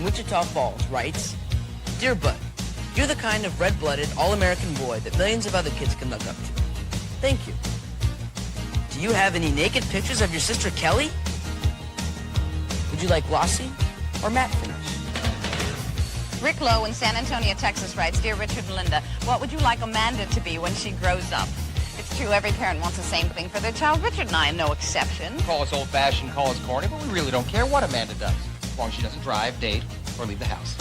Wichita Falls writes, Dear Bud, you're the kind of red-blooded, all-American boy that millions of other kids can look up to. Thank you. Do you have any naked pictures of your sister Kelly? Would you like glossy or matte finish? Rick Lowe in San Antonio, Texas writes, Dear Richard and Linda, what would you like Amanda to be when she grows up? It's true, every parent wants the same thing for their child. Richard and I are no exception. Call us old-fashioned, call us corny, but we really don't care what Amanda does, as long as she doesn't drive, date, or leave the house.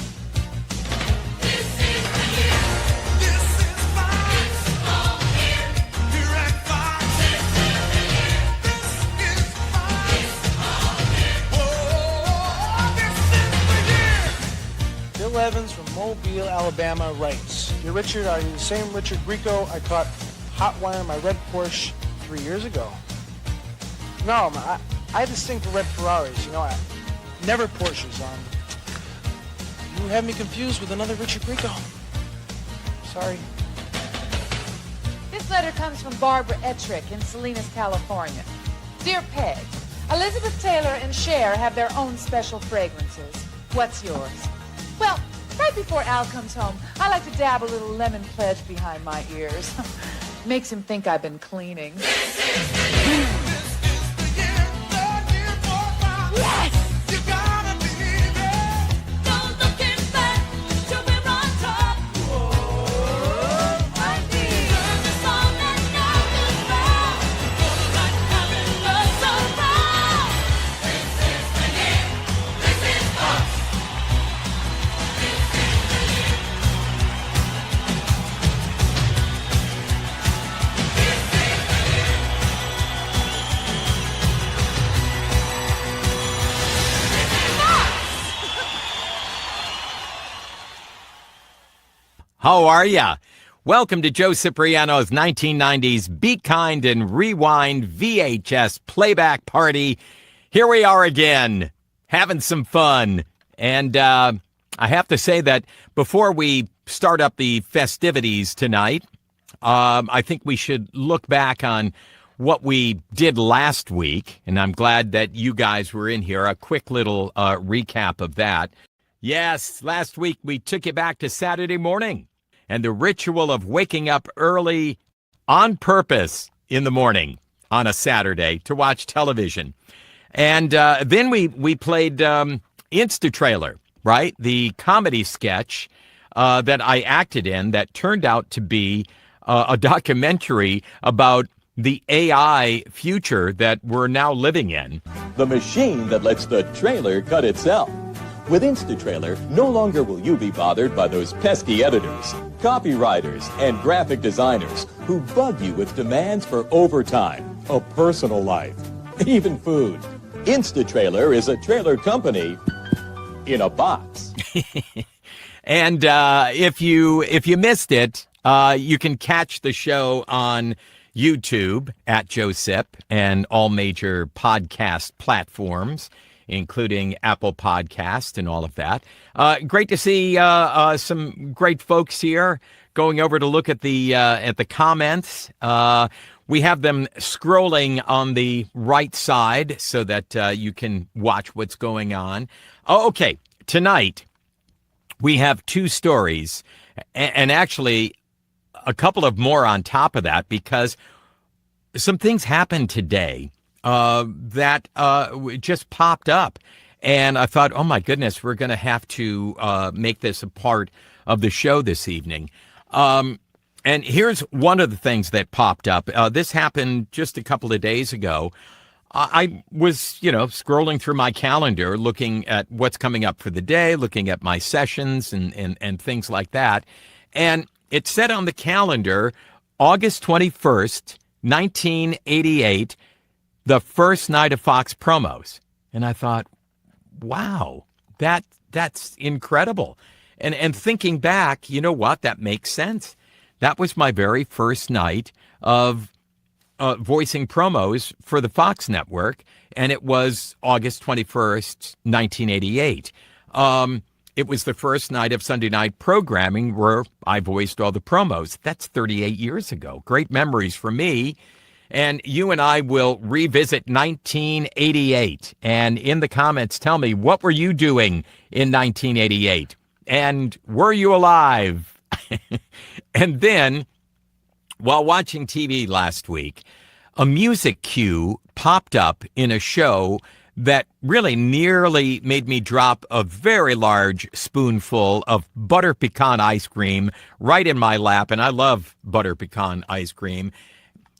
Bill Evans from Mobile, Alabama writes, Dear Richard, are you the same Richard Grieco I caught hot wiring my red Porsche 3 years ago? No, I had this thing for red Ferraris. You know, never Porsches. You have me confused with another Richard Grieco. Sorry. This letter comes from Barbara Ettrick in Salinas, California. Dear Peg, Elizabeth Taylor and Cher have their own special fragrances. What's yours? Well, right before Al comes home, I like to dab a little lemon pledge behind my ears. Makes him think I've been cleaning. Yes! You gotta believe it. No looking back till we're on top. Whoa, I need the song that now is round. Like having us around. This is the year. This is us. How are ya? Welcome to Joe Cipriano's 1990s Be Kind and Rewind VHS playback party. Here we are again, having some fun. And I have to say that before we start up the festivities tonight, I think we should look back on what we did last week. And I'm glad that you guys were in here. A quick little recap of that. Yes, last week we took you back to Saturday morning and the ritual of waking up early on purpose in the morning on a Saturday to watch television. And then we played Insta-Trailer, right? The comedy sketch that I acted in that turned out to be a documentary about the AI future that we're now living in. The machine that lets the trailer cut itself. With Insta-Trailer, no longer will you be bothered by those pesky editors, copywriters, and graphic designers who bug you with demands for overtime, a personal life, even food. Insta-Trailer is a trailer company in a box. And if you missed it, you can catch the show on YouTube at Joe Sip and all major podcast platforms, including Apple Podcast and all of that. Great to see some great folks here going over to look at the comments. We have them scrolling on the right side so that you can watch what's going on. Oh, okay, tonight we have two stories, and actually a couple of more on top of that, because some things happened today that just popped up. And I thought, oh my goodness, we're going to have to make this a part of the show this evening. And here's one of the things that popped up. This happened just a couple of days ago. I was, scrolling through my calendar, looking at what's coming up for the day, looking at my sessions and things like that. And it said on the calendar, August 21st, 1988, the first night of Fox promos. And I thought, wow, that's incredible. And thinking back, you know what? That makes sense. That was my very first night of voicing promos for the Fox network, and it was August 21st, 1988. It was the first night of Sunday night programming where I voiced all the promos. That's 38 years ago. Great memories for me. And you and I will revisit 1988. And in the comments, tell me, what were you doing in 1988? And were you alive? And then, while watching TV last week, a music cue popped up in a show that really nearly made me drop a very large spoonful of butter pecan ice cream right in my lap. And I love butter pecan ice cream.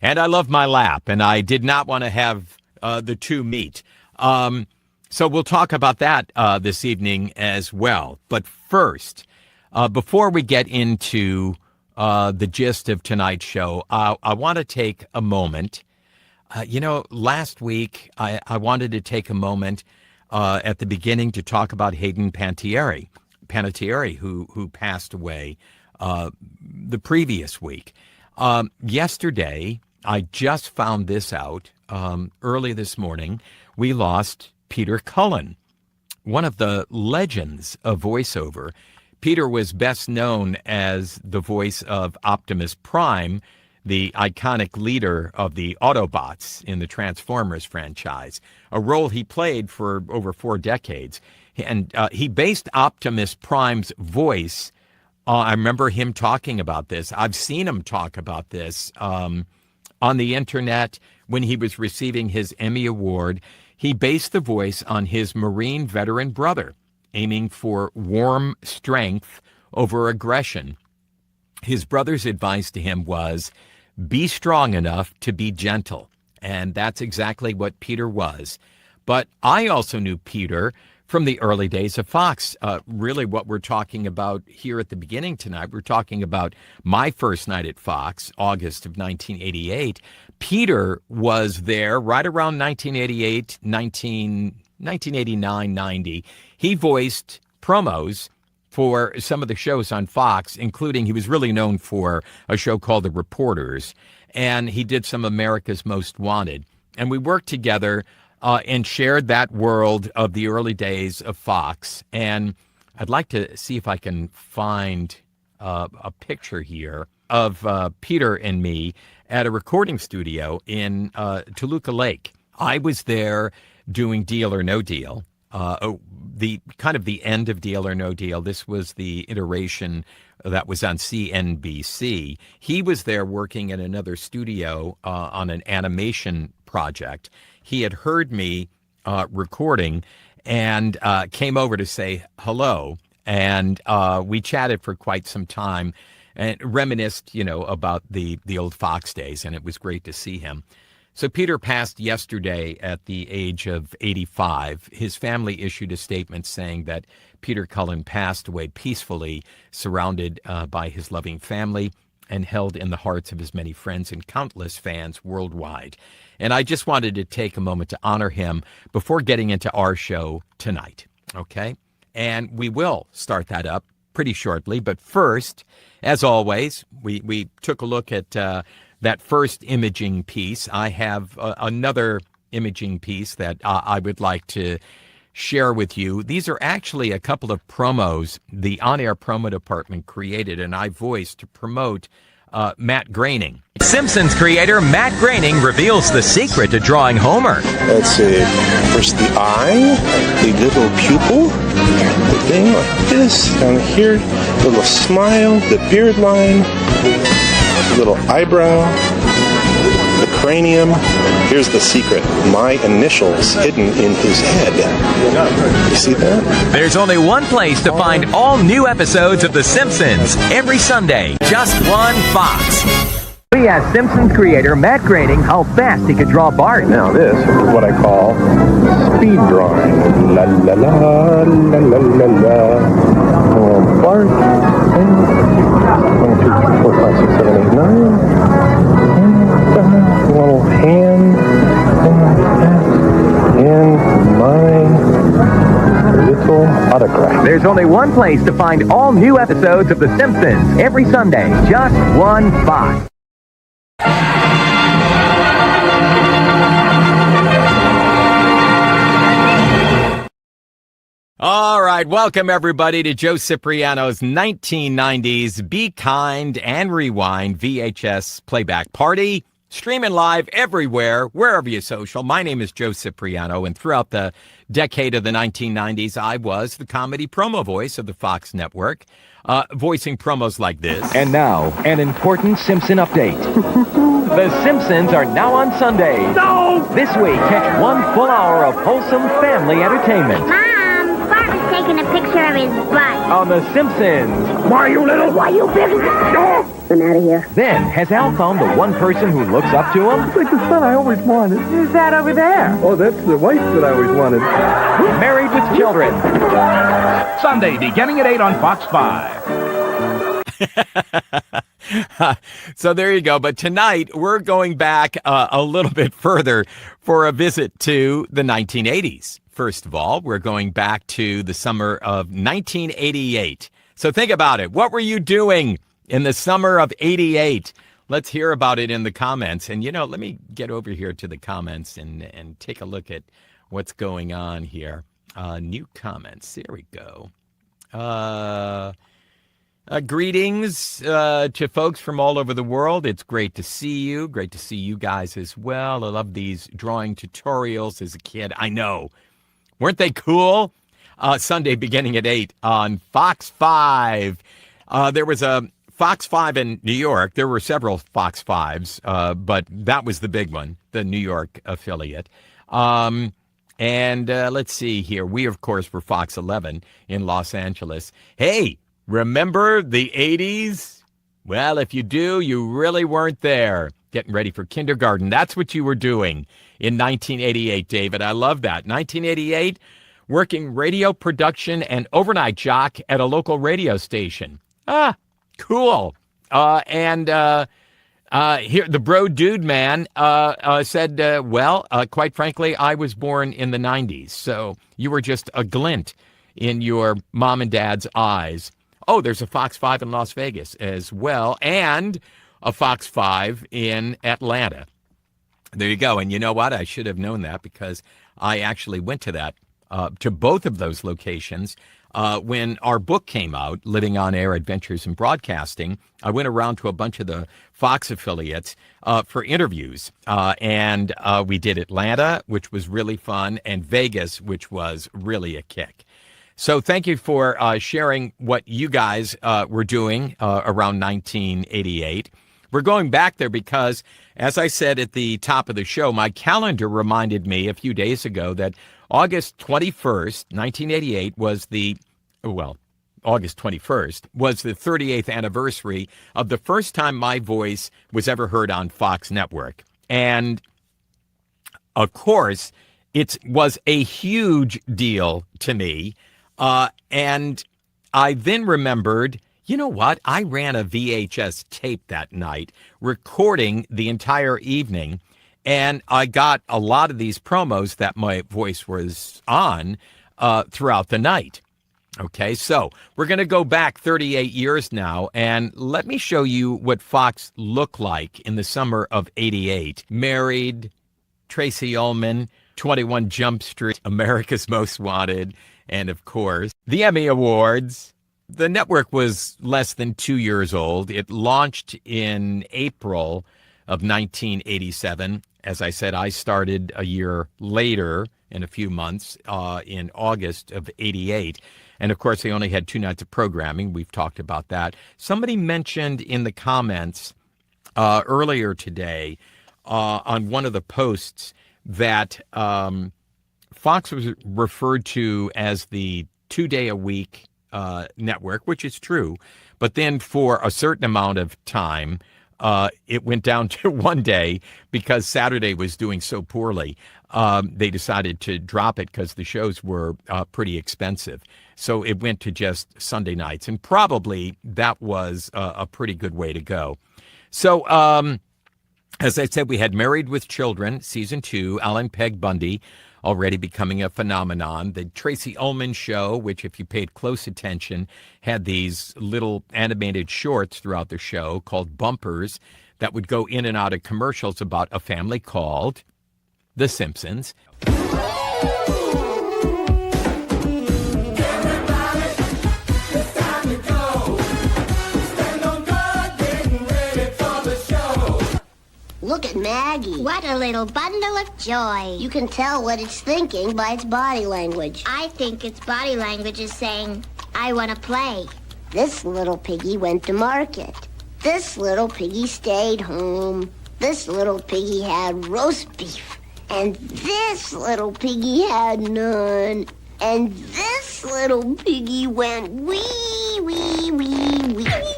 And I love my lap. And I did not want to have the two meet. So we'll talk about that this evening as well. But first, before we get into the gist of tonight's show, I want to take a moment. Last week, I wanted to take a moment at the beginning to talk about Hayden Panettiere, who passed away the previous week. Yesterday, I just found this out early this morning. We lost Peter Cullen, one of the legends of voiceover. Peter was best known as the voice of Optimus Prime, the iconic leader of the Autobots in the Transformers franchise, a role he played for over 4 decades. And he based Optimus Prime's voice. I remember him talking about this. I've seen him talk about this on the internet when he was receiving his Emmy Award. He based the voice on his Marine veteran brother, aiming for warm strength over aggression. His brother's advice to him was, be strong enough to be gentle. And that's exactly what Peter was. But I also knew Peter from the early days of Fox. Really what we're talking about here at the beginning tonight, we're talking about my first night at Fox, August of 1988. Peter was there right around 1988, 1989, 90. He voiced promos for some of the shows on Fox, including he was really known for a show called The Reporters, and he did some America's Most Wanted. And we worked together and shared that world of the early days of Fox. And I'd like to see if I can find a picture here of Peter and me at a recording studio in Toluca Lake. I was there doing Deal or No Deal. The kind of the end of Deal or No Deal. This was the iteration that was on CNBC. He was there working in another studio on an animation project. He had heard me recording and came over to say hello. And we chatted for quite some time and reminisced, about the old Fox days. And it was great to see him. So Peter passed yesterday at the age of 85. His family issued a statement saying that Peter Cullen passed away peacefully, surrounded by his loving family and held in the hearts of his many friends and countless fans worldwide. And I just wanted to take a moment to honor him before getting into our show tonight, okay? And we will start that up pretty shortly. But first, as always, we took a look at that first imaging piece. I have another imaging piece that I would like to share with you. These are actually a couple of promos the on-air promo department created and I voiced to promote Matt Groening. Simpsons creator Matt Groening reveals the secret to drawing Homer. Let's see. First the eye, the little pupil, the thing like this, down here, the little smile, the beard line, the little eyebrow, the cranium. Here's the secret. My initials hidden in his head. You see that? There's only one place to find all new episodes of The Simpsons every Sunday. Just one Fox. We asked Simpsons creator Matt Groening how fast he could draw Bart. Now this is what I call speed drawing. La la la la la la la. Oh, Bart. 1, 2, 3, 4, 5, 6, 7, 8, 9. Little hand. And my little autograph. There's only one place to find all new episodes of The Simpsons every Sunday. Just one Fox. All right, welcome everybody to Joe Cipriano's 1990s Be Kind and Rewind VHS playback party. streaming live everywhere, wherever you social. My name is Joe Cipriano, and throughout the decade of the 1990s, I was the comedy promo voice of the Fox network, voicing promos like this. And now, an important Simpson update. The Simpsons are now on Sunday. No! This week, catch one full hour of wholesome family entertainment. Mom, Bart was taking a picture of his butt. On The Simpsons. Why you little? Why you big? I'm out of here. Then, has Al found the one person who looks up to him? It's like the son I always wanted. Who's that over there? Oh, that's the wife that I always wanted. Married with Children. Sunday, beginning at 8 on Fox 5. So there you go. But tonight, we're going back a little bit further for a visit to the 1980s. First of all, we're going back to the summer of 1988. So think about it. What were you doing in the summer of 88? Let's hear about it in the comments. And, let me get over here to the comments and take a look at what's going on here. New comments. There we go. Greetings to folks from all over the world. It's great to see you. Great to see you guys as well. I love these drawing tutorials as a kid. I know. Weren't they cool? Sunday beginning at 8 on Fox 5. There was a Fox 5 in New York. There were several Fox 5s, but that was the big one, the New York affiliate. And let's see here. We, of course, were Fox 11 in Los Angeles. Hey, remember the 80s? Well, if you do, you really weren't there. Getting ready for kindergarten. That's what you were doing in 1988, David. I love that. 1988, working radio production and overnight jock at a local radio station. Cool. And here, the bro dude man said, quite frankly, I was born in the 90s. So you were just a glint in your mom and dad's eyes. Oh, there's a Fox 5 in Las Vegas as well, and a Fox 5 in Atlanta. There you go. And you know what? I should have known that because I actually went to both of those locations when our book came out, Living on Air Adventures in Broadcasting. I went around to a bunch of the Fox affiliates for interviews. And we did Atlanta, which was really fun, and Vegas, which was really a kick. So thank you for sharing what you guys were doing around 1988. We're going back there because, as I said at the top of the show, my calendar reminded me a few days ago that August 21st, 1988 August 21st was the 38th anniversary of the first time my voice was ever heard on Fox Network. And, of course, it was a huge deal to me. And I then remembered, you know what? I ran a VHS tape that night, recording the entire evening, and I got a lot of these promos that my voice was on throughout the night. Okay, so we're going to go back 38 years now, and let me show you what Fox looked like in the summer of 88. Married, Tracey Ullman, 21 Jump Street, America's Most Wanted, and of course, the Emmy Awards. The network was less than 2 years old. It launched in April of 1987. As I said, I started a year later in a few months in August of 88. And of course, they only had 2 nights of programming. We've talked about that. Somebody mentioned in the comments earlier today on one of the posts that Fox was referred to as the 2-day-a-week network, which is true. But then for a certain amount of time, it went down to 1 day because Saturday was doing so poorly. They decided to drop it because the shows were pretty expensive. So it went to just Sunday nights. And probably that was a pretty good way to go. So as I said, we had Married with Children, Season 2, Alan Peg Bundy, already becoming a phenomenon. The Tracey Ullman Show, which if you paid close attention, had these little animated shorts throughout the show called bumpers that would go in and out of commercials about a family called The Simpsons. Look at Maggie. What a little bundle of joy. You can tell what it's thinking by its body language. I think its body language is saying, I want to play. This little piggy went to market. This little piggy stayed home. This little piggy had roast beef. And this little piggy had none. And this little piggy went wee, wee, wee, wee.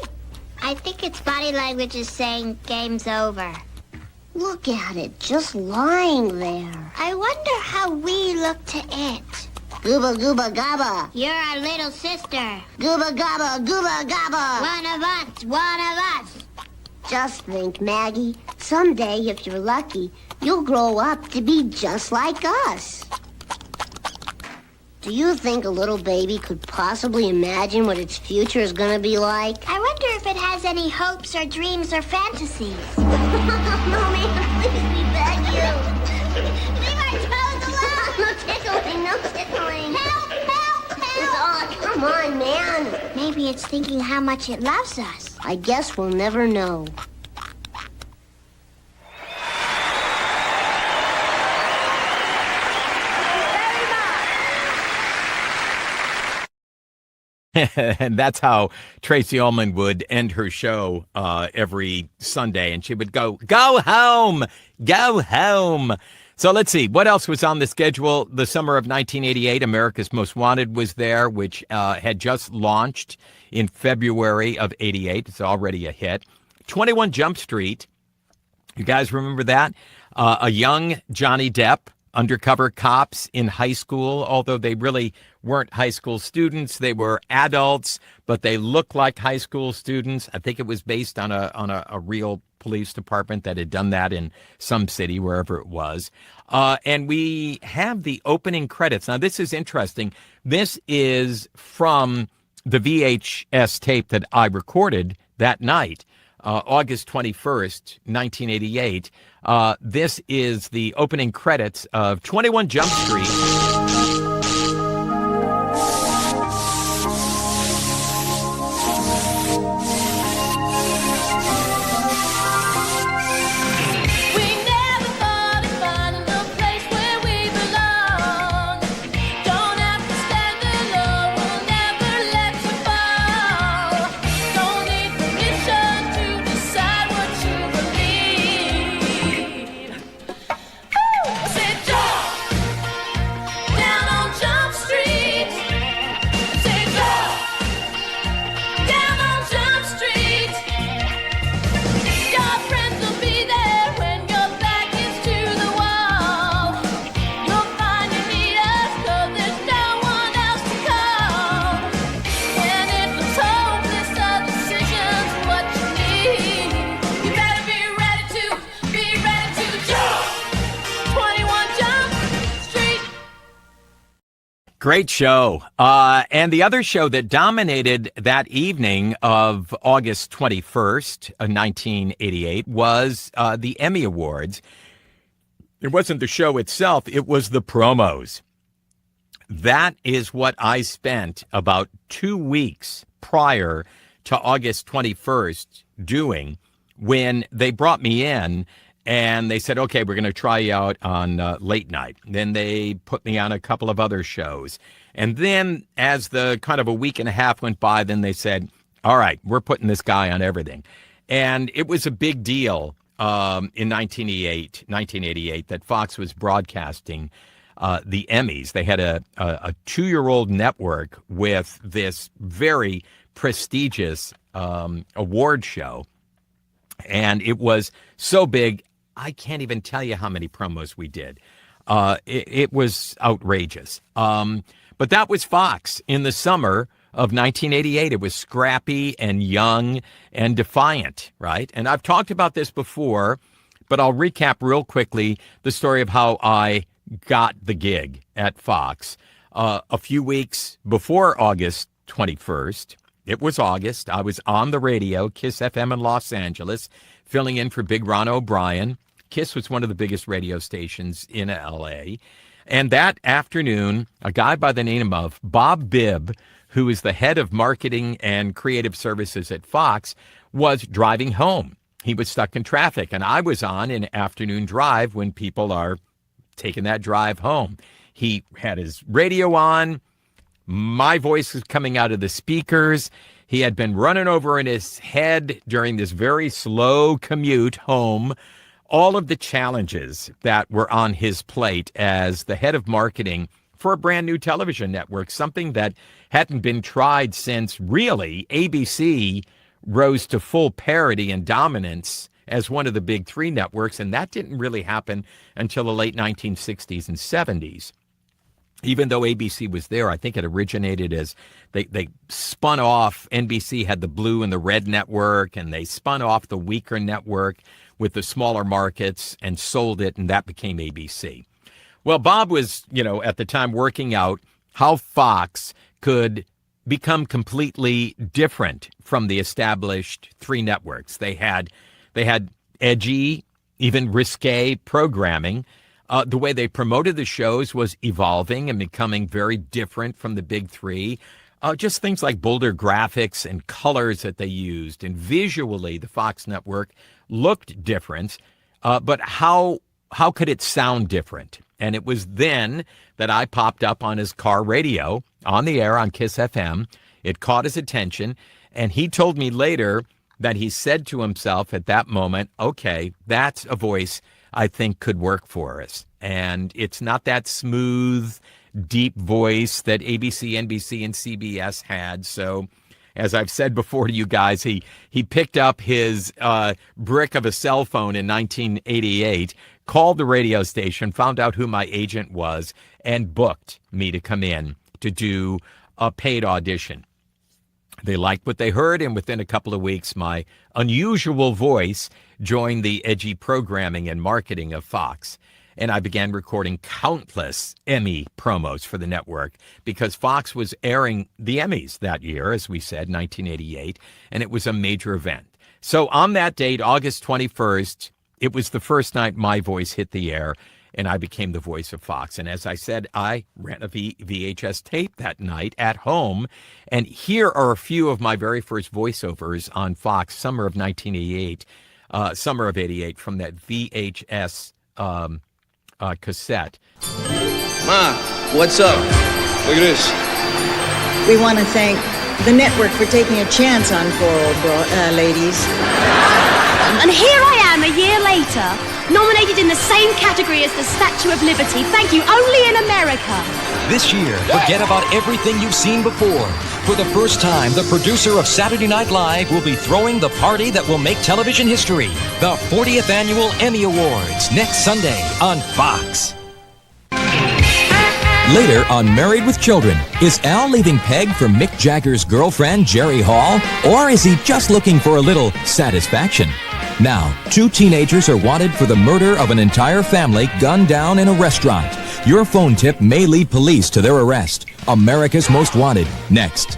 I think its body language is saying game's over. Look at it, just lying there. I wonder how we look to it. Gooba, gooba, gabba. You're our little sister. Gooba, gabba, gooba, gabba. One of us, one of us. Just think, Maggie, someday, if you're lucky, you'll grow up to be just like us. Do you think a little baby could possibly imagine what its future is going to be like? I wonder if it has any hopes or dreams or fantasies. No, man, please, we beg you. Leave our toes alone. No tickling, no tickling. Help, help, help. Oh, come on, man. Maybe it's thinking how much it loves us. I guess we'll never know. And that's how Tracey Ullman would end her show every Sunday. And she would go home, go home. So let's see. What else was on the schedule? The summer of 1988, America's Most Wanted was there, which had just launched in February of 88. It's already a hit. 21 Jump Street. You guys remember that? A young Johnny Depp, undercover cops in high school, although they really weren't high school students. They were adults, but they looked like high school students. I think it was based on a real police department that had done that in some city, wherever it was. And we have the opening credits. Now, this is interesting. This is from the VHS tape that I recorded that night, August 21st, 1988. This is the opening credits of 21 Jump Street. Great show. And the other show that dominated that evening of August 21st, 1988, was the Emmy Awards. It wasn't the show itself, it was the promos. That is what I spent about 2 weeks prior to August 21st doing when they brought me in. And they said, okay, we're going to try you out on late night. Then they put me on a couple of other shows. And then as the kind of a week and a half went by, then they said, all right, we're putting this guy on everything. And it was a big deal in 1988 that Fox was broadcasting the Emmys. They had a 2-year-old network with this very prestigious award show. And it was so big, I can't even tell you how many promos we did. It was outrageous. But that was Fox in the summer of 1988. It was scrappy and young and defiant, right? And I've talked about this before, but I'll recap real quickly the story of how I got the gig at Fox. A few weeks before August 21st, it was August, I was on the radio, KISS FM in Los Angeles, filling in for Big Ron O'Brien. KISS was one of the biggest radio stations in L.A. And that afternoon, a guy by the name of Bob Bibb, who is the head of marketing and creative services at Fox, was driving home. he was stuck in traffic, and I was on an afternoon drive when people are taking that drive home. He had his radio on. My voice was coming out of the speakers. He had been running over in his head during this very slow commute home. All of the challenges that were on his plate as the head of marketing for a brand new television network, something that hadn't been tried since really ABC rose to full parity and dominance as one of the big three networks, and that didn't really happen until the late 1960s and 70s. Even though ABC was there, I think it originated as they spun off. NBC had the blue and the red network, and they spun off the weaker network with the smaller markets and sold it, and that became ABC. Well, Bob was, at the time working out how Fox could become completely different from the established three networks. They had edgy, even risque programming. The way they promoted the shows was evolving and becoming very different from the big three. Just things like bolder graphics and colors that they used. And visually, the Fox network looked different. But how could it sound different? And it was then that I popped up on his car radio on the air on Kiss FM. It caught his attention. And he told me later that he said to himself at that moment, okay, that's a voice I think could work for us. And it's not that smooth, deep voice that ABC, NBC, and CBS had. So as I've said before to you guys, he picked up his brick of a cell phone in 1988, called the radio station, found out who my agent was, and booked me to come in to do a paid audition. They liked what they heard, and within a couple of weeks, my unusual voice joined the edgy programming and marketing of Fox. And I began recording countless Emmy promos for the network because Fox was airing the Emmys that year, as we said, 1988, and it was a major event. So on that date, August 21st, it was the first night my voice hit the air, and I became the voice of Fox. And as I said, I ran a VHS tape that night at home. And here are a few of my very first voiceovers on Fox, summer of 1988, summer of 88, from that VHS cassette. Ma, what's up? Look at this. We want to thank the network for taking a chance on poor old ladies. And here I am a year later, nominated in the same category as the Statue of Liberty. Thank you, only in America. This year, forget about everything you've seen before. For the first time, the producer of Saturday Night Live will be throwing the party that will make television history. The 40th Annual Emmy Awards, next Sunday on Fox. Later on Married with Children, is Al leaving Peg for Mick Jagger's girlfriend, Jerry Hall? Or is he just looking for a little satisfaction? Now, two teenagers are wanted for the murder of an entire family gunned down in a restaurant. Your phone tip may lead police to their arrest. America's Most Wanted, next.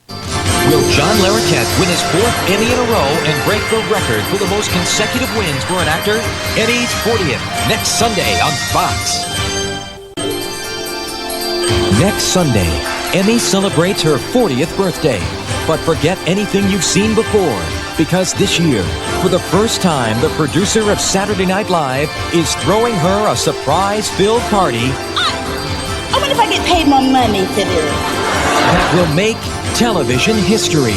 Will John Larroquette win his fourth Emmy in a row and break the record for the most consecutive wins for an actor? Emmy's 40th, next Sunday on Fox. Next Sunday, Emmy celebrates her 40th birthday. But forget anything you've seen before, because this year, for the first time, the producer of Saturday Night Live is throwing her a surprise-filled party. I wonder if I get paid more money for this. That will make television history.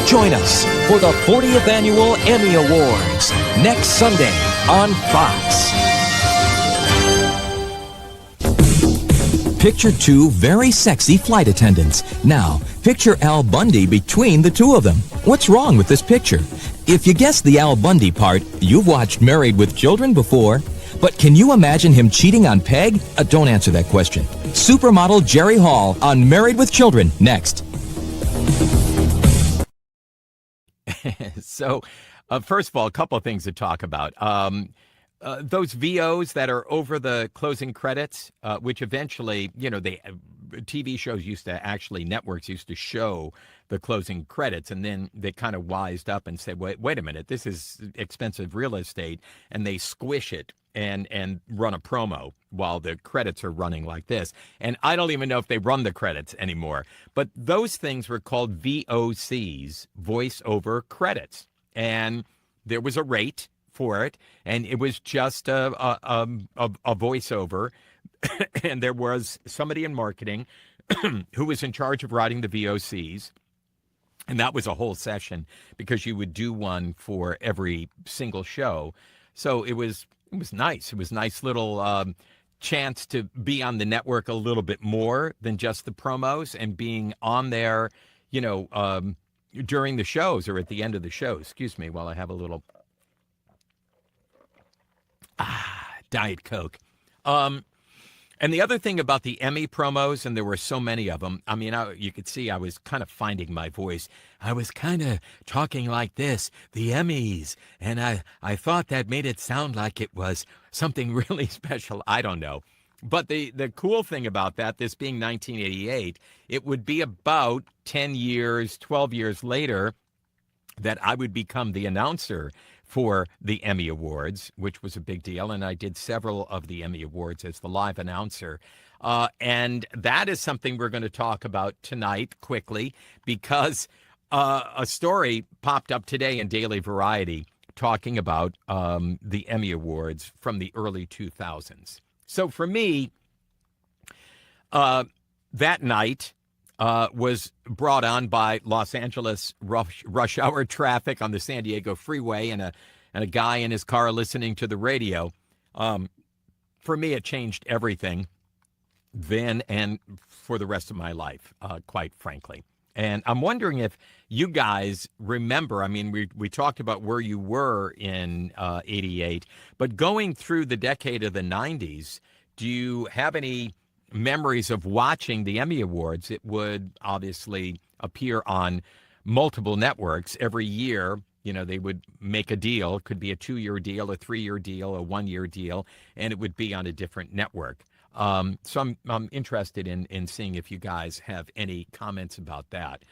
Join us for the 40th Annual Emmy Awards next Sunday on Fox. Picture two very sexy flight attendants. Now, picture Al Bundy between the two of them. What's wrong with this picture? If you guessed the Al Bundy part, you've watched Married with Children before. But can you imagine him cheating on Peg? Don't answer that question. Supermodel Jerry Hall on Married with Children, next. So, first of all, a couple of things to talk about. Those VOs that are over the closing credits, which eventually, they TV shows used to actually, networks used to show the closing credits, and then they kind of wised up and said, wait a minute, this is expensive real estate, and they squish it and run a promo while the credits are running like this. And I don't even know if they run the credits anymore. But those things were called VOCs, voice over credits. And there was a rate for it, and it was just a voiceover. And there was somebody in marketing who was in charge of writing the VOCs. And that was a whole session, because you would do one for every single show. So it was nice. It was a nice little chance to be on the network a little bit more than just the promos, and being on there, during the shows or at the end of the show. Excuse me while I have a little Diet Coke. And the other thing about the Emmy promos, and there were so many of them, I mean, you could see I was kind of finding my voice. I was kind of talking like this, the Emmys, and I thought that made it sound like it was something really special. I don't know. But the cool thing about that, this being 1988, it would be about 10 years, 12 years later that I would become the announcer for the Emmy Awards, which was a big deal. And I did several of the Emmy Awards as the live announcer. And that is something we're going to talk about tonight quickly, because a story popped up today in Daily Variety talking about the Emmy Awards from the early 2000s. So for me, that night was brought on by Los Angeles rush hour traffic on the San Diego freeway, and a guy in his car listening to the radio. For me, it changed everything then and for the rest of my life, quite frankly. And I'm wondering if you guys remember, I mean, we talked about where you were in 88, but going through the decade of the 90s, do you have any memories of watching the Emmy Awards? It would obviously appear on multiple networks every year. They would make a deal. It could be a 2-year deal, a 3-year deal, a 1-year deal, and it would be on a different network. So I'm interested in seeing if you guys have any comments about that.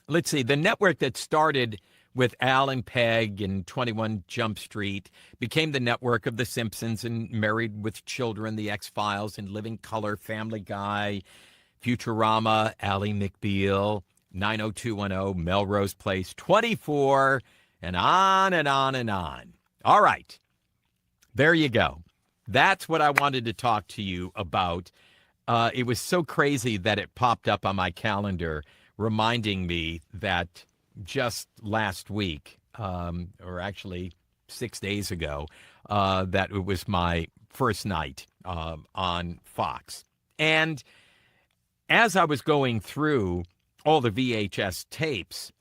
Let's see. The network that started with Al and Peg and 21 Jump Street became the network of The Simpsons and Married with Children, The X-Files, and Living Color, Family Guy, Futurama, Ally McBeal, 90210, Melrose Place, 24, and on and on and on. All right. There you go. That's what I wanted to talk to you about. It was so crazy that it popped up on my calendar, reminding me that just last week, or actually 6 days ago, that it was my first night on Fox. And as I was going through all the VHS tapes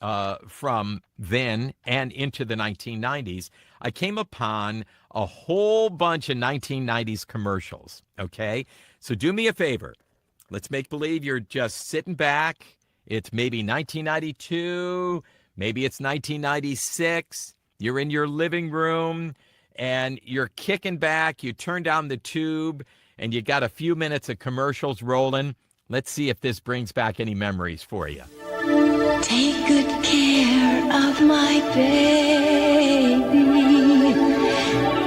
from then and into the 1990s, I came upon a whole bunch of 1990s commercials, okay? So do me a favor. Let's make believe you're just sitting back. It's maybe 1992, maybe it's 1996. You're in your living room, and you're kicking back. You turn down the tube, and you got a few minutes of commercials rolling. Let's see if this brings back any memories for you. Take good care of my baby.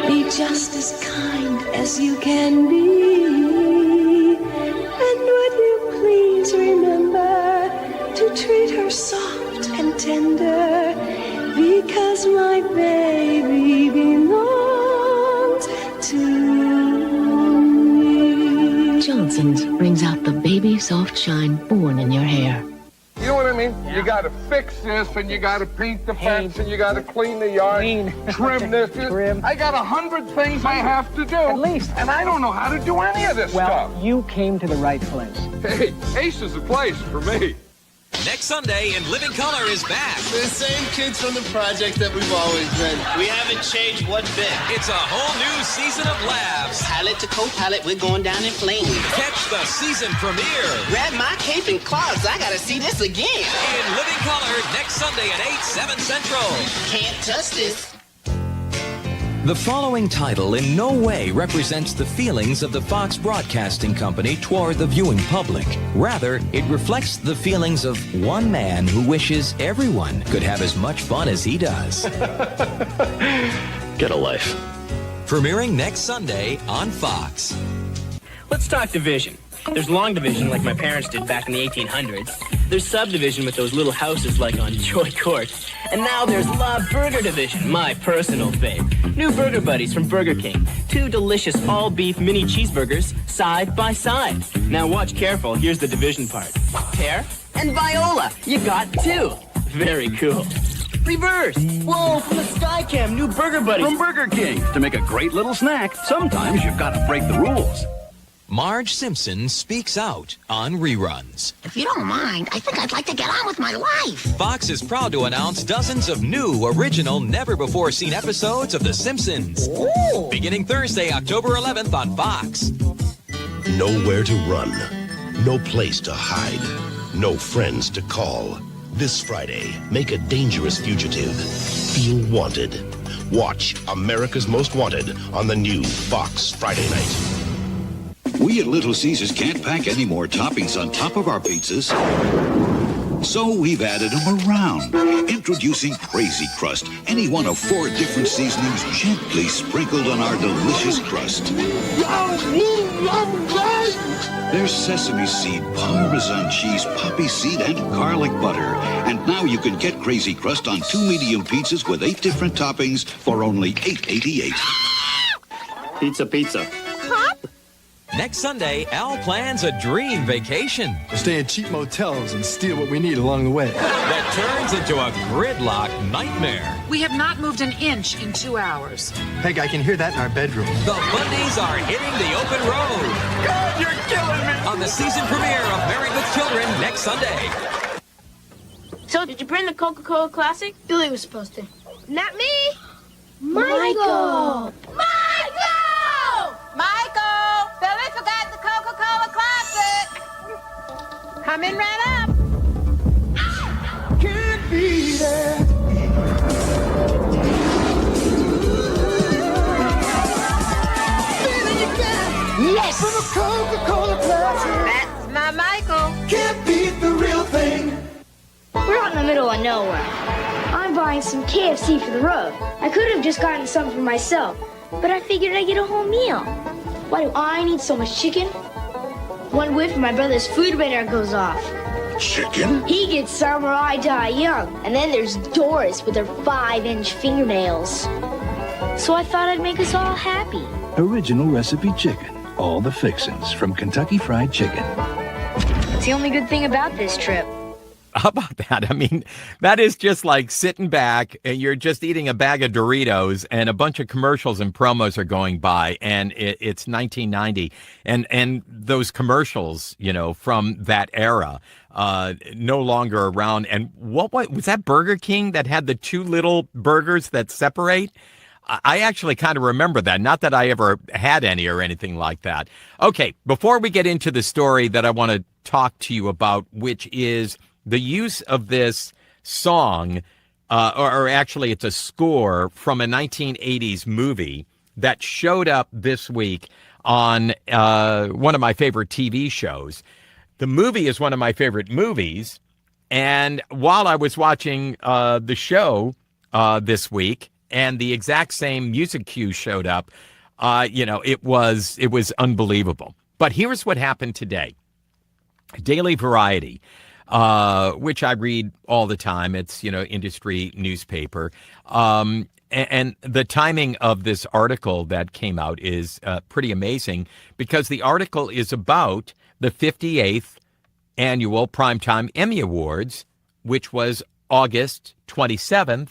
Be just as kind as you can be. And would you please remember to treat her soft and tender, because my baby belongs to me. Johnson's brings out the baby soft shine born in your hair. You know what I mean? Yeah. You got to fix this, and you got to paint the fence, and you got to clean the yard, trim this. Trim. I got 100 things I have to do. At least. And I don't know how to do any of this stuff. Well, you came to the right place. Hey, Ace is the place for me. Next Sunday, In Living Color is back. The same kids from the project that we've always been. We haven't changed one bit. It's a whole new season of laughs. Pilot to co-pilot, we're going down in flames. Catch the season premiere. Grab my cape and clogs. I gotta see this again. In Living Color, next Sunday at 8, 7 Central. Can't touch this. The following title in no way represents the feelings of the Fox Broadcasting Company toward the viewing public. Rather, it reflects the feelings of one man who wishes everyone could have as much fun as he does. Get a life. Premiering next Sunday on Fox. Let's talk division. There's long division like my parents did back in the 1800s. There's subdivision with those little houses like on Joy Court. And now there's La Burger Division, my personal fave. New burger buddies from Burger King. 2 delicious all-beef mini cheeseburgers side by side. Now watch careful, here's the division part. Pear and viola, you got 2. Very cool. Reverse. Whoa, from the Skycam, new burger buddies. From Burger King. To make a great little snack, sometimes you've got to break the rules. Marge Simpson speaks out on reruns. If you don't mind, I think I'd like to get on with my life. Fox is proud to announce dozens of new, original, never-before-seen episodes of The Simpsons. Ooh. Beginning Thursday, October 11th on Fox. Nowhere to run. No place to hide. No friends to call. This Friday, make a dangerous fugitive feel wanted. Watch America's Most Wanted on the new Fox Friday night. We at Little Caesars can't pack any more toppings on top of our pizzas, so we've added them around. Introducing Crazy Crust, any one of 4 different seasonings gently sprinkled on our delicious crust. There's sesame seed, Parmesan cheese, poppy seed, and garlic butter. And now you can get Crazy Crust on 2 medium pizzas with 8 different toppings for only $8.88. Pizza. Next Sunday, Al plans a dream vacation. We'll stay in cheap motels and steal what we need along the way. That turns into a gridlock nightmare. We have not moved an inch in 2 hours. Peg, I can hear that in our bedroom. The Bundys are hitting the open road. God, you're killing me! On the season premiere of Married with Children next Sunday. So, did you bring the Coca-Cola Classic? Billy was supposed to. Not me. Michael! Michael! Billy forgot the Coca-Cola Classic! Coming right up! Can't be there. Yes! From a Coca-Cola Classic. That's my Michael. Can't beat the real thing. We're out in the middle of nowhere. I'm buying some KFC for the road. I could have just gotten some for myself, but I figured I'd get a whole meal. Why do I need so much chicken? One whiff, my brother's food radar goes off. Chicken? He gets some or I die young. And then there's Doris with her 5-inch fingernails. So I thought I'd make us all happy. Original recipe chicken. All the fixins from Kentucky Fried Chicken. It's the only good thing about this trip. How about that? I mean, that is just like sitting back and you're just eating a bag of Doritos and a bunch of commercials and promos are going by and it's 1990 and those commercials, you know, from that era, no longer around. And what was that Burger King that had the 2 little burgers that separate? I actually kind of remember that. Not that I ever had any or anything like that. Okay, before we get into the story that I want to talk to you about, which is the use of this song, or actually it's a score from a 1980s movie that showed up this week on one of my favorite TV shows. The movie is one of my favorite movies, and while I was watching the show this week, and the exact same music cue showed up, it was unbelievable. But here's what happened today. Daily Variety, which I read all the time. It's, industry newspaper. And the timing of this article that came out is pretty amazing because the article is about the 58th annual Primetime Emmy Awards, which was August 27th.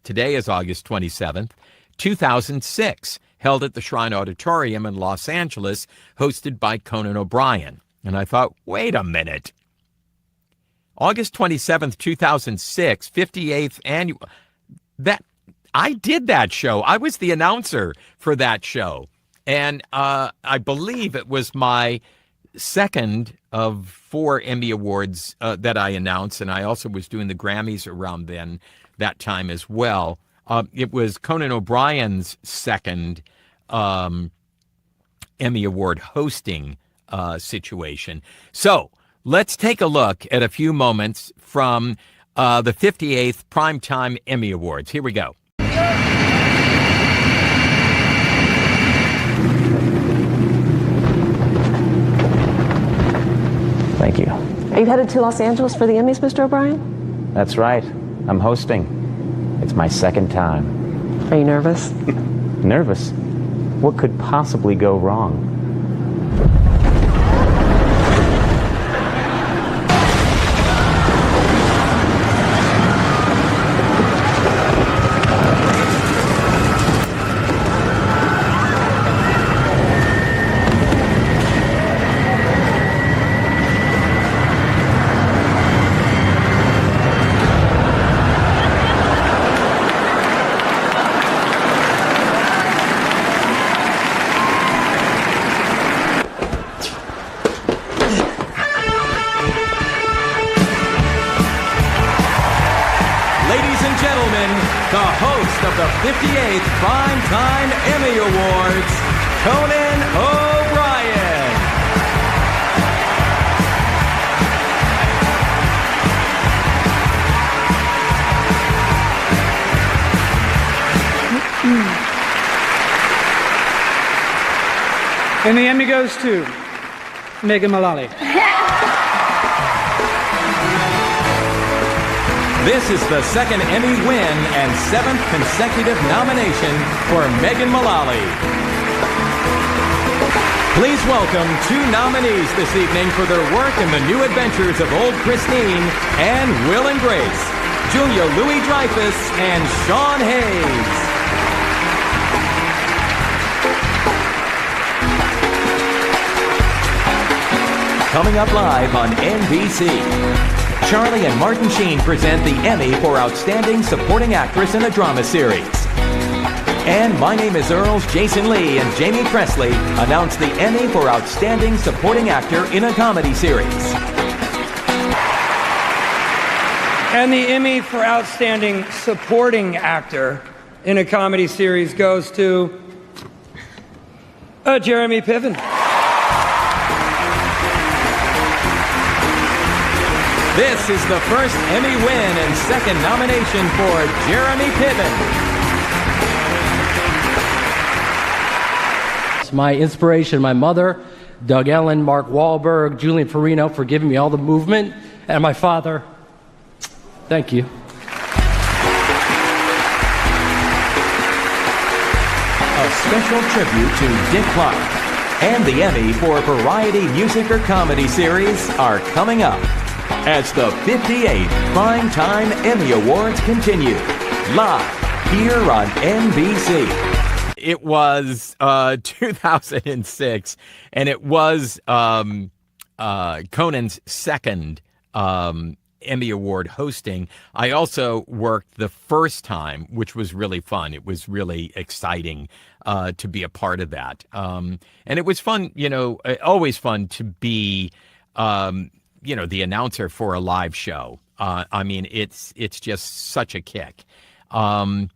Today is August 27th, 2006, held at the Shrine Auditorium in Los Angeles, hosted by Conan O'Brien. And I thought, wait a minute. August 27th, 2006, 58th annual. I did that show. I was the announcer for that show. And I believe it was my second of 4 Emmy Awards that I announced. And I also was doing the Grammys around that time as well. It was Conan O'Brien's second Emmy Award hosting situation. So let's take a look at a few moments from the 58th Primetime Emmy Awards. Here we go. Thank you. Are you headed to Los Angeles for the Emmys, Mr. O'Brien? That's right. I'm hosting. It's my second time. Are you nervous? Nervous? What could possibly go wrong? Of the 58th Primetime Emmy Awards, Conan O'Brien. And the Emmy goes to Megan Mullally. This is the second Emmy win and 7th consecutive nomination for Megan Mullally. Please welcome two nominees this evening for their work in the new adventures of Old Christine and Will and Grace, Julia Louis-Dreyfus and Sean Hayes. Coming up live on NBC. Charlie and Martin Sheen present the Emmy for Outstanding Supporting Actress in a Drama Series. And My Name is Earl's Jason Lee and Jamie Presley announce the Emmy for Outstanding Supporting Actor in a Comedy Series. And the Emmy for Outstanding Supporting Actor in a Comedy Series goes to Jeremy Piven. This is the first Emmy win and second nomination for Jeremy Piven. It's my inspiration, my mother, Doug Ellen, Mark Wahlberg, Julian Farino for giving me all the movement, and my father. Thank you. A special tribute to Dick Clark and the Emmy for Variety Music or Comedy Series are coming up as the 58th Primetime Emmy Awards continue, live here on NBC. It was 2006, and it was Conan's second Emmy Award hosting. I also worked the first time, which was really fun. It was really exciting to be a part of that. And it was fun, always fun to be the announcer for a live show. I mean, it's just such a kick. And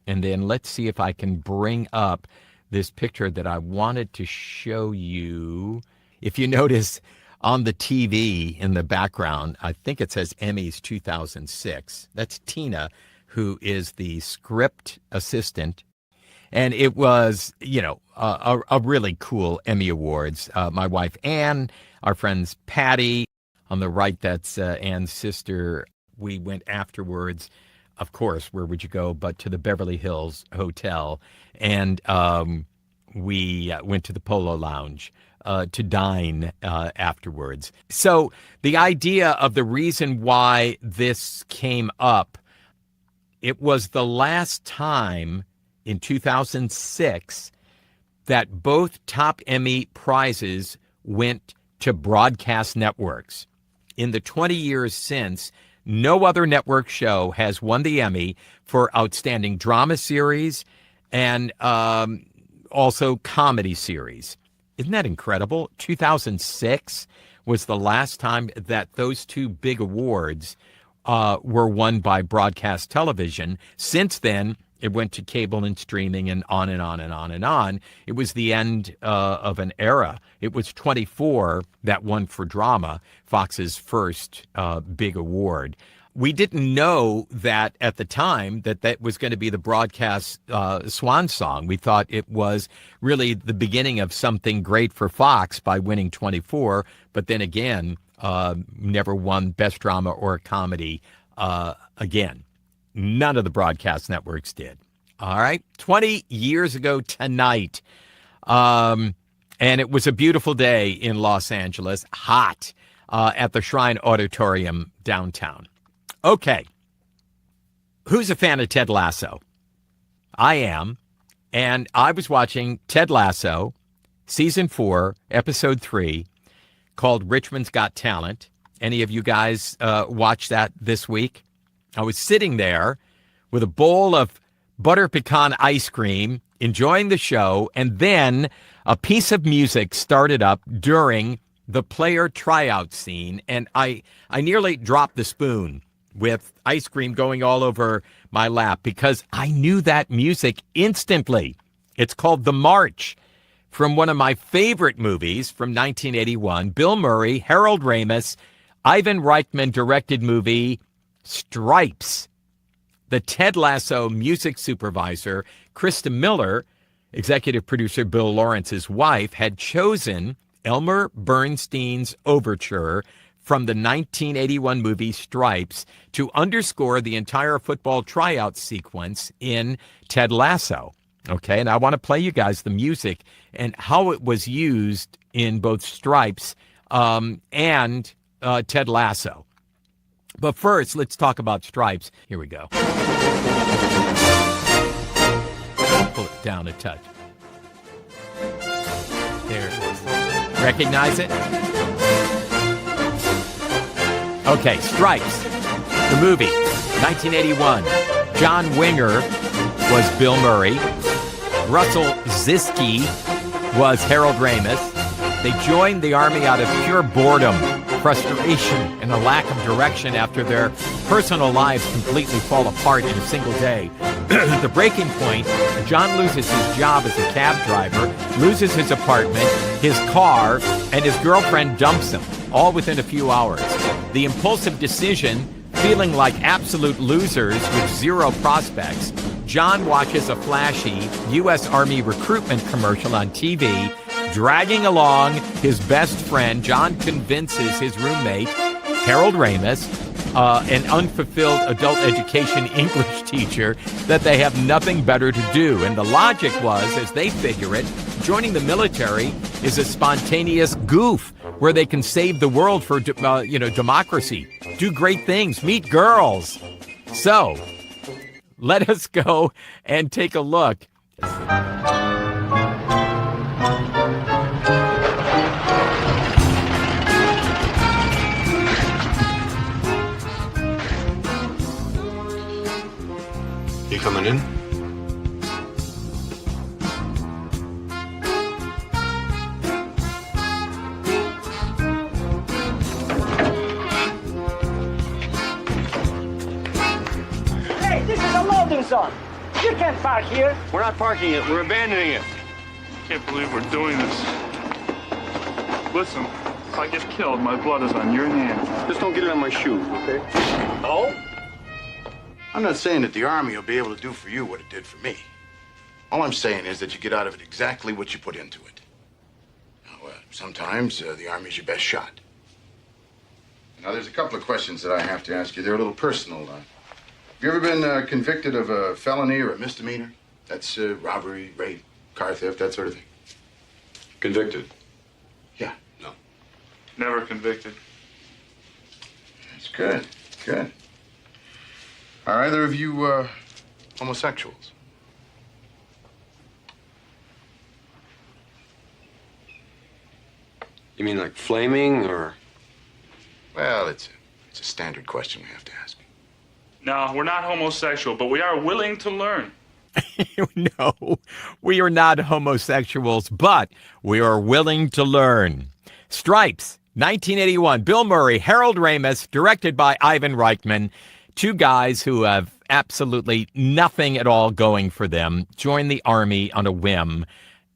then let's see if I can bring up this picture that I wanted to show you. If you notice on the TV in the background, I think it says Emmys 2006. That's Tina, who is the script assistant. And it was, a really cool Emmy Awards. My wife, Ann, our friends, Patty. On the right, that's Ann's sister. We went afterwards, of course, where would you go but to the Beverly Hills Hotel. And we went to the Polo Lounge to dine afterwards. So the idea of the reason why this came up, it was the last time in 2006 that both top Emmy prizes went to broadcast networks. In the 20 years since, no other network show has won the Emmy for Outstanding Drama Series and also Comedy Series. Isn't that incredible? 2006 was the last time that those two big awards were won by broadcast television. Since then, it went to cable and streaming and on and on and on and on. It was the end of an era. It was 24 that won for drama, Fox's first big award. We didn't know that at the time that was going to be the broadcast swan song. We thought it was really the beginning of something great for Fox by winning 24, but then again, never won Best Drama or Comedy again. None of the broadcast networks did. All right, 20 years ago tonight, and it was a beautiful day in Los Angeles, hot, at the Shrine Auditorium downtown. Okay, who's a fan of Ted Lasso? I am, and I was watching Ted Lasso, Season 4, Episode 3, called Richmond's Got Talent. Any of you guys watch that this week? I was sitting there with a bowl of butter pecan ice cream, enjoying the show, and then a piece of music started up during the player tryout scene, and I nearly dropped the spoon with ice cream going all over my lap because I knew that music instantly. It's called The March, from one of my favorite movies from 1981, Bill Murray, Harold Ramis, Ivan Reitman directed movie Stripes. The Ted Lasso music supervisor, Krista Miller, executive producer Bill Lawrence's wife, had chosen Elmer Bernstein's overture from the 1981 movie Stripes to underscore the entire football tryout sequence in Ted Lasso. Okay, and I want to play you guys the music and how it was used in both Stripes and Ted Lasso. But first, let's talk about Stripes. Here we go. Pull it down a touch. There it is. Recognize it? Okay, Stripes, the movie, 1981. John Winger was Bill Murray. Russell Ziske was Harold Ramis. They joined the Army out of pure boredom, frustration, and a lack of direction after their personal lives completely fall apart in a single day. The breaking point, John loses his job as a cab driver, loses his apartment, his car, and his girlfriend dumps him, all within a few hours. The impulsive decision, feeling like absolute losers with zero prospects, John watches a flashy U.S. Army recruitment commercial on TV, dragging along his best friend. John convinces his roommate, Harold Ramis, an unfulfilled adult education English teacher, that they have nothing better to do. And the logic was, as they figure it, joining the military is a spontaneous goof where they can save the world for, democracy, do great things, meet girls. So, let us go and take a look. You coming in? Hey, this is a loading zone. You can't park here. We're not parking it. We're abandoning it. Can't believe we're doing this. Listen, if I get killed, my blood is on your hands. Just don't get it on my shoes, okay? Oh? I'm not saying that the Army will be able to do for you what it did for me. All I'm saying is that you get out of it exactly what you put into it. Now, sometimes the Army's your best shot. Now, there's a couple of questions that I have to ask you. They're a little personal. Have you ever been convicted of a felony or a misdemeanor? That's robbery, rape, car theft, that sort of thing. Convicted? Yeah. No. Never convicted. That's good. Good. Are either of you homosexuals? You mean like flaming or? Well, it's a standard question we have to ask. No, we're not homosexual, but we are willing to learn. No, we are not homosexuals, but we are willing to learn. Stripes 1981, Bill Murray, Harold Ramis, directed by Ivan Reitman. Two guys who have absolutely nothing at all going for them, join the Army on a whim.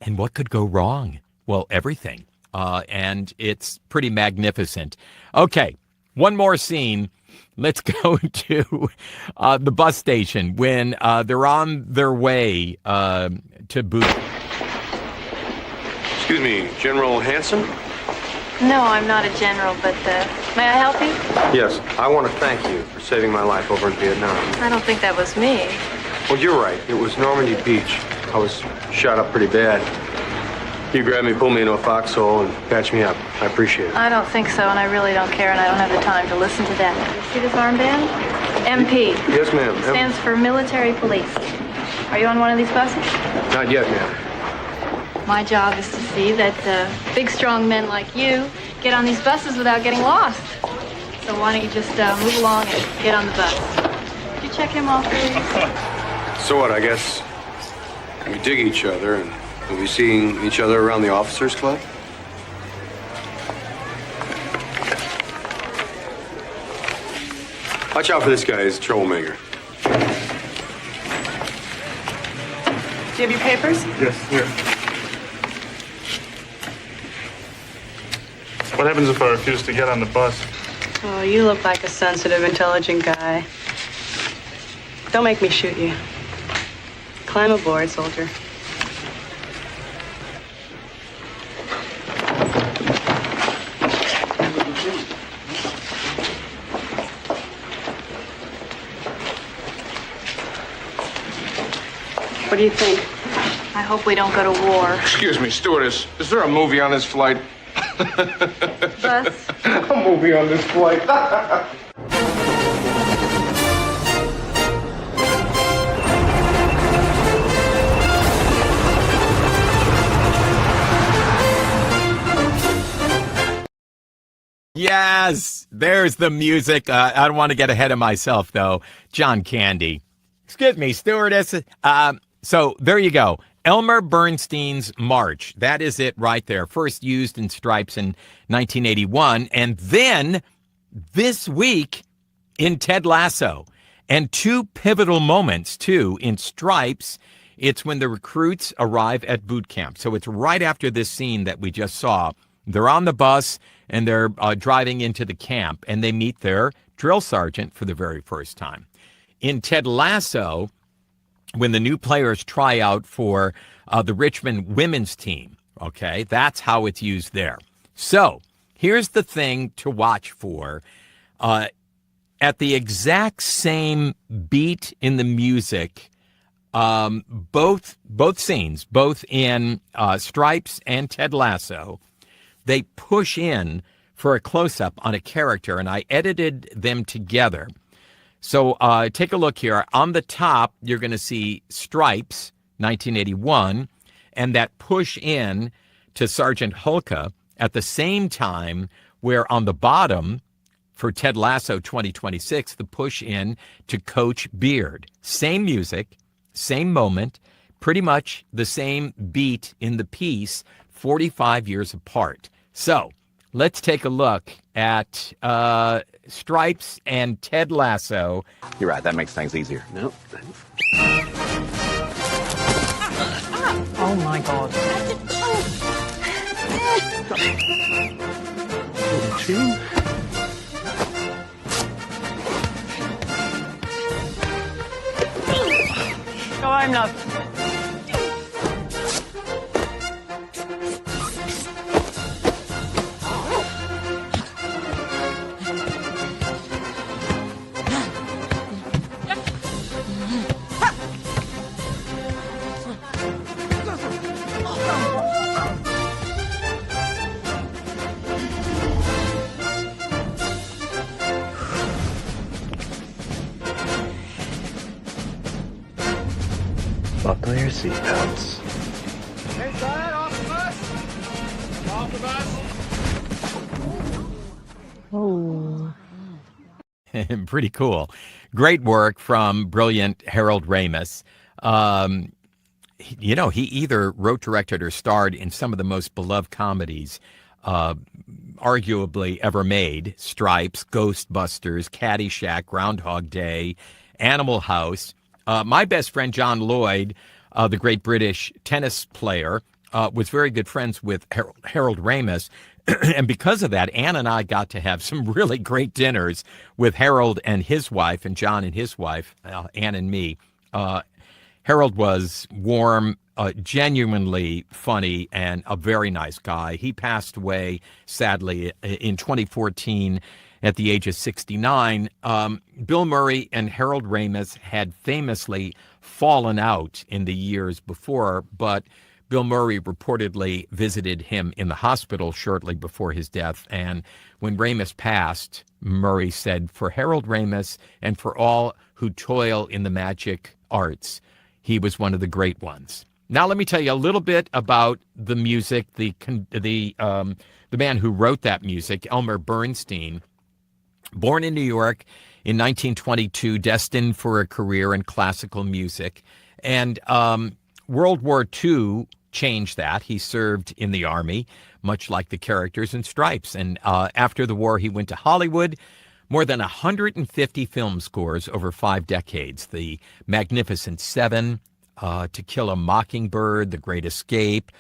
And what could go wrong? Well, everything. And it's pretty magnificent. Okay, one more scene. Let's go to the bus station when they're on their way to boot. Excuse me, General Hanson? No, I'm not a general, but may I help you? Yes, I want to thank you for saving my life over in Vietnam. I don't think that was me. Well, you're right. It was Normandy Beach. I was shot up pretty bad. You grabbed me, pulled me into a foxhole, and patched me up. I appreciate it. I don't think so, and I really don't care, and I don't have the time to listen to that. You see this armband? MP. Yes, ma'am. Stands for military police. Are you on one of these buses? Not yet, ma'am. My job is to see that big, strong men like you get on these buses without getting lost. So why don't you just move along and get on the bus? Could you check him off, please? So what, I guess we dig each other, and we'll be seeing each other around the officers' club? Watch out for this guy. He's a troublemaker. Do you have your papers? Yes, here. What happens if I refuse to get on the bus? Oh, you look like a sensitive, intelligent guy. Don't make me shoot you. Climb aboard, soldier. What do you think? I hope we don't go to war. Excuse me, stewardess. Is there a movie on this flight? Bus? A movie on this flight. Yes, there's the music. I don't want to get ahead of myself, though. John Candy. Excuse me, stewardess. So there you go. Elmer Bernstein's March. That is it right there. First used in Stripes in 1981. And then this week in Ted Lasso. And two pivotal moments, too, in Stripes. It's when the recruits arrive at boot camp. So it's right after this scene that we just saw. They're on the bus and they're driving into the camp. And they meet their drill sergeant for the very first time. In Ted Lasso, when the new players try out for the Richmond women's team, okay, that's how it's used there. So here's the thing to watch for. At the exact same beat in the music, both scenes, both in Stripes and Ted Lasso, they push in for a close-up on a character, and I edited them together. So take a look here. On the top, you're going to see Stripes, 1981, and that push in to Sergeant Hulka at the same time where on the bottom, for Ted Lasso 2026, the push in to Coach Beard. Same music, same moment, pretty much the same beat in the piece, 45 years apart. So let's take a look at Stripes and Ted Lasso. You're right, that makes things easier. Nope. Oh my God. No, I'm not. Buckle your seatbelts. Hey, Dad, off the bus! Off the bus! Oh. Pretty cool. Great work from brilliant Harold Ramis. He either wrote, directed, or starred in some of the most beloved comedies arguably ever made. Stripes, Ghostbusters, Caddyshack, Groundhog Day, Animal House. My best friend, John Lloyd, the great British tennis player, was very good friends with Harold Ramis. And because of that, Ann and I got to have some really great dinners with Harold and his wife, and John and his wife, Ann and me. Harold was warm, genuinely funny, and a very nice guy. He passed away, sadly, in 2014 at the age of 69. Bill Murray and Harold Ramis had famously fallen out in the years before, but Bill Murray reportedly visited him in the hospital shortly before his death. And when Ramis passed, Murray said, "For Harold Ramis and for all who toil in the magic arts, he was one of the great ones." Now, let me tell you a little bit about the music, the man who wrote that music, Elmer Bernstein. Born in New York in 1922, destined for a career in classical music. And World War II changed that. He served in the Army, much like the characters in Stripes. And after the war, he went to Hollywood. More than 150 film scores over 5 decades. The Magnificent Seven, To Kill a Mockingbird, The Great Escape,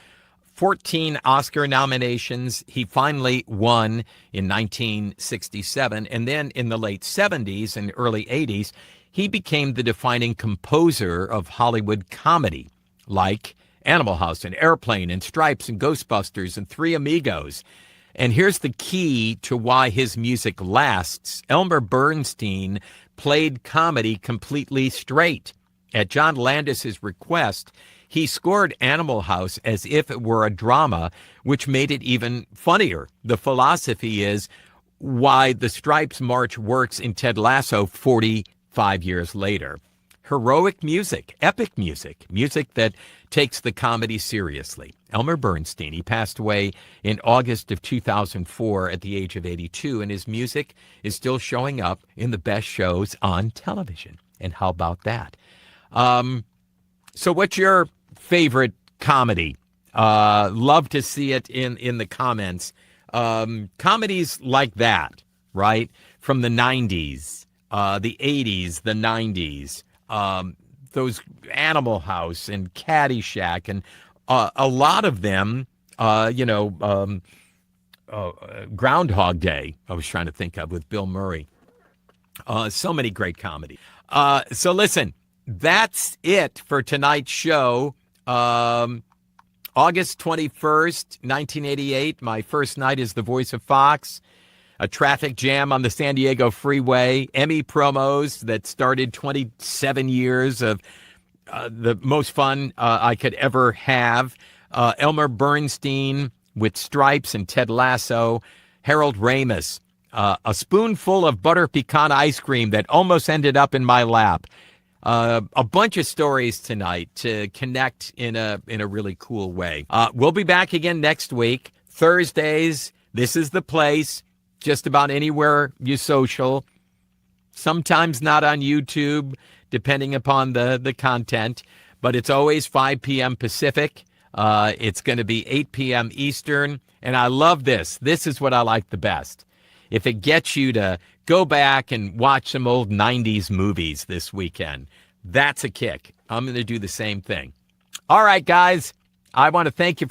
14 Oscar nominations. He finally won in 1967. And then in the late 70s and early 80s, he became the defining composer of Hollywood comedy, like Animal House and Airplane and Stripes and Ghostbusters and Three Amigos. And here's the key to why his music lasts. Elmer Bernstein played comedy completely straight. At John Landis's request, he scored Animal House as if it were a drama, which made it even funnier. The philosophy is why the Stripes March works in Ted Lasso 45 years later. Heroic music, epic music, music that takes the comedy seriously. Elmer Bernstein, he passed away in August of 2004 at the age of 82, and his music is still showing up in the best shows on television. And how about that? So what's your favorite comedy? Love to see it in the comments. Comedies like that, right? From the 90s, the 80s, the 90s. Those Animal House and Caddyshack, and a lot of them, Groundhog Day, I was trying to think of with Bill Murray. So many great comedy. So listen, that's it for tonight's show. August 21st, 1988, my first night as the voice of Fox. A traffic jam on the San Diego freeway, Emmy promos that started 27 years of the most fun I could ever have. Elmer Bernstein with Stripes and Ted Lasso. Harold Ramis, a spoonful of butter pecan ice cream that almost ended up in my lap. A bunch of stories tonight to connect in a really cool way. We'll be back again next week. Thursdays, this is the place. Just about anywhere you social. Sometimes not on YouTube, depending upon the content. But it's always 5 p.m. Pacific. It's going to be 8 p.m. Eastern. And I love this. This is what I like the best. If it gets you to go back and watch some old 90s movies this weekend, that's a kick. I'm going to do the same thing. All right, guys. I want to thank you